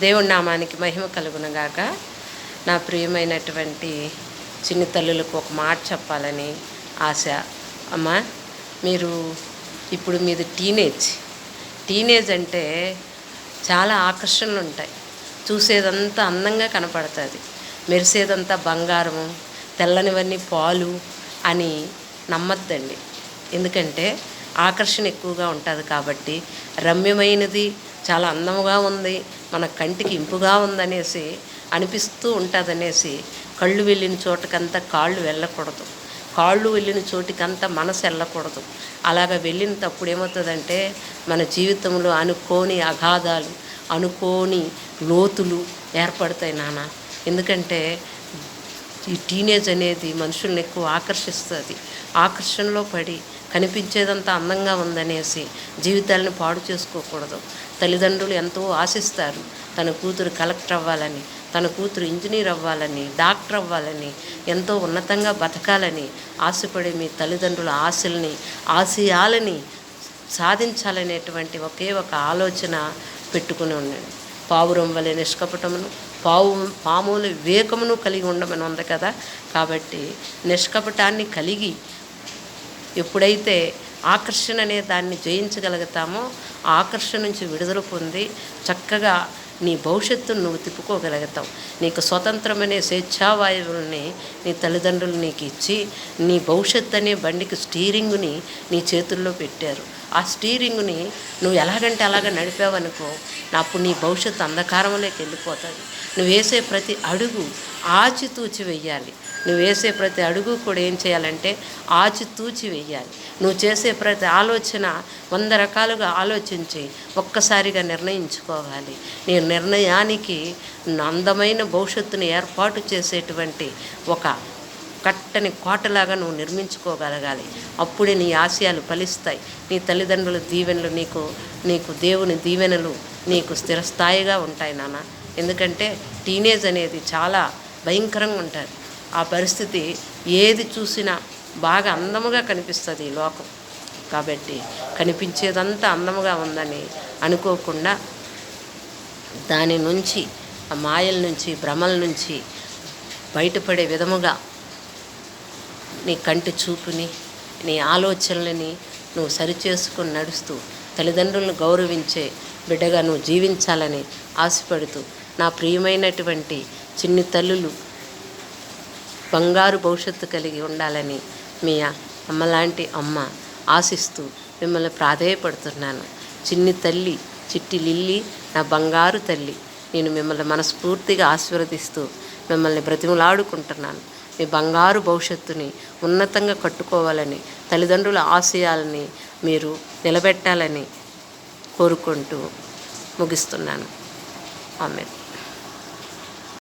దేవుడి నామానికి మహిమ కలుగునుగాక. నా ప్రియమైనటువంటి చిన్ని తల్లులకు ఒక మాట చెప్పాలని ఆశ. అమ్మా, మీరు ఇప్పుడు మీది టీనేజ్ అంటే చాలా ఆకర్షణలు ఉంటాయి. చూసేదంతా అందంగా కనపడుతుంది, మెరిసేదంతా బంగారము, తెల్లనివన్నీ పాలు అని నమ్మద్దండి. ఎందుకంటే ఆకర్షణ ఎక్కువగా ఉంటుంది కాబట్టి, రమ్యమైనది చాలా అందముగా ఉంది, మన కంటికి ఇంపుగా ఉందనేసి అనిపిస్తూ ఉంటుందనేసి కళ్ళు వెళ్ళిన చోటకంతా కాళ్ళు వెళ్ళకూడదు, కాళ్ళు వెళ్ళిన చోటికంతా మనసు వెళ్ళకూడదు. అలాగ వెళ్ళిన తప్పుడు ఏమవుతుందంటే మన జీవితంలో అనుకోని అగాధాలు, అనుకోని లోతులు ఏర్పడతాయి నాన్న. ఎందుకంటే ఈ టీనేజ్ అనేది మనుషుల్ని ఎక్కువ ఆకర్షిస్తుంది. ఆకర్షణలో పడి కనిపించేదంతా అందంగా ఉందనేసి జీవితాలను పాడు చేసుకోకూడదు. తల్లిదండ్రులు ఎంతో ఆశిస్తారు, తన కూతురు కలెక్టర్ అవ్వాలని, తన కూతురు ఇంజనీర్ అవ్వాలని, డాక్టర్ అవ్వాలని, ఎంతో ఉన్నతంగా బతకాలని ఆశపడే మీ తల్లిదండ్రుల ఆశయాలని సాధించాలనేటువంటి ఒకే ఒక ఆలోచన పెట్టుకుని ఉండండి. పావురం వలె నిష్కపటమును పాముల వివేకమును కలిగి ఉండమని ఉంది కదా. కాబట్టి నిష్కపటాన్ని కలిగి ఎప్పుడైతే ఆకర్షణ అనే దాన్ని జయించగలుగుతామో ఆ ఆకర్షణ నుంచి విడుదల పొంది చక్కగా నీ భవిష్యత్తును నువ్వు తిప్పుకోగలుగుతావు. నీకు స్వతంత్రమనే స్వేచ్ఛావాయువుల్ని నీ తల్లిదండ్రులు నీకు ఇచ్చి నీ భవిష్యత్తు అనే బండికి స్టీరింగ్ని నీ చేతుల్లో పెట్టారు. ఆ స్టీరింగ్ని నువ్వు ఎలాగంటే అలాగ నడిపావనుకో, అప్పుడు నీ భవిష్యత్తు అంధకారంలోకి వెళ్ళిపోతుంది. నువ్వు వేసే ప్రతి అడుగు ఆచితూచి వెయ్యాలి. నువ్వు వేసే ప్రతి అడుగు కూడా ఏం చేయాలంటే ఆచితూచి వెయ్యాలి. నువ్వు చేసే ప్రతి ఆలోచన 100 రకాలుగా ఆలోచించి ఒక్కసారిగా నిర్ణయించుకోవాలి. నీ నిర్ణయానికి అందమైన భవిష్యత్తుని ఏర్పాటు చేసేటువంటి ఒక కట్టని కోటలాగా నువ్వు నిర్మించుకోగలగాలి. అప్పుడే నీ ఆశయాలు ఫలిస్తాయి. నీ తల్లిదండ్రుల దీవెనలు నీకు దేవుని దీవెనలు నీకు స్థిరస్థాయిగా ఉంటాయి నాన్న. ఎందుకంటే టీనేజ్ అనేది చాలా భయంకరంగా ఉంటుంది. ఆ పరిస్థితి ఏది చూసినా బాగా అందముగా కనిపిస్తుంది ఈ లోకం. కాబట్టి కనిపించేదంతా అందముగా ఉందని అనుకోకుండా దాని నుంచి, ఆ మాయల నుంచి, భ్రమల నుంచి బయటపడే విధముగా నీ కంటి చూపుని, నీ ఆలోచనలని నువ్వు సరిచేసుకుని నడుస్తూ తల్లిదండ్రులను గౌరవించే బిడ్డగా నువ్వు జీవించాలని ఆశపడుతూ, నా ప్రియమైనటువంటి చిన్ని తల్లులు బంగారు భవిష్యత్తు కలిగి ఉండాలని మీ అమ్మలాంటి అమ్మ ఆశిస్తూ మిమ్మల్ని ప్రాధేయపడుతున్నాను. చిన్ని తల్లి, చిట్టి లిల్లీ, నా బంగారు తల్లి, నేను మిమ్మల్ని మనస్ఫూర్తిగా ఆశీర్వదిస్తూ మిమ్మల్ని బ్రతిమలాడుకుంటున్నాను. మీ బంగారు భవిష్యత్తుని ఉన్నతంగా కట్టుకోవాలని, తల్లిదండ్రుల ఆశయాలని మీరు నిలబెట్టాలని కోరుకుంటూ ముగిస్తున్నాను. ఆమెన్.